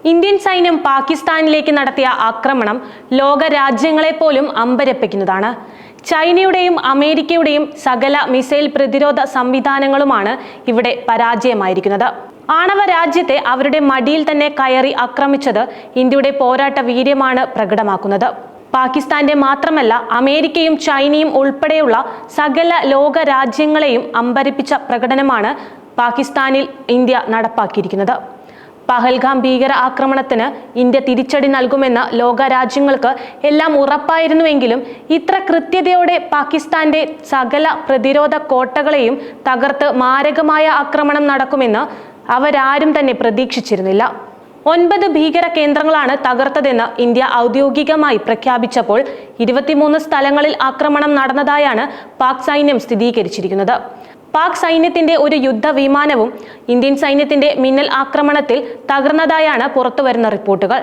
Indian സൈന്യം പാകിസ്ഥാനിലേക്ക് നടത്തിയ ആക്രമണം ലോക രാജ്യങ്ങളെ പോലും അമ്പരപ്പിക്കുന്നതാണ്. ചൈനയുടെയും അമേരിക്കയുടെയും സകല മിസൈൽ പ്രതിരോധ സംവിധാനങ്ങളുമാണ് ഇവിടെ പരാജയമായിരിക്കുന്നത്. ആണവ രാജ്യത്തെ അവരുടെ മടിയിൽ തന്നെ കയറി ആക്രമിച്ചത് ഇന്ത്യയുടെ പോരാട്ട വീര്യമാണ് പ്രകടമാക്കുന്നത്. പാകിസ്ഥാന്റെ മാത്രമല്ല, അമേരിക്കയും ചൈനയും ഉൾപ്പെടെയുള്ള സകല ലോക രാജ്യങ്ങളെയും അമ്പരപ്പിച്ച പ്രകടനമാണ് പാകിസ്ഥാനിൽ ഇന്ത്യ നടപ്പാക്കിയിരിക്കുന്നത്. പഹൽഗാം ഭീകര ആക്രമണത്തിന് ഇന്ത്യ തിരിച്ചടി നൽകുമെന്ന് ലോക രാജ്യങ്ങൾക്ക് എല്ലാം ഉറപ്പായിരുന്നുവെങ്കിലും ഇത്ര കൃത്യതയോടെ പാകിസ്ഥാന്റെ സകല പ്രതിരോധ കോട്ടകളെയും തകർത്ത് മാരകമായ ആക്രമണം നടക്കുമെന്ന് അവരാരും തന്നെ പ്രതീക്ഷിച്ചിരുന്നില്ല. 9 ഭീകര കേന്ദ്രങ്ങളാണ് തകർത്തതെന്ന് ഇന്ത്യ ഔദ്യോഗികമായി പ്രഖ്യാപിച്ചപ്പോൾ 23 സ്ഥലങ്ങളിൽ ആക്രമണം നടന്നതായാണ് പാക് സൈന്യം സ്ഥിരീകരിച്ചിരിക്കുന്നത്. പാക് സൈന്യത്തിന്റെ ഒരു യുദ്ധവിമാനവും ഇന്ത്യൻ സൈന്യത്തിന്റെ മിന്നൽ ആക്രമണത്തിൽ തകർന്നതായാണ് പുറത്തുവരുന്ന റിപ്പോർട്ടുകൾ.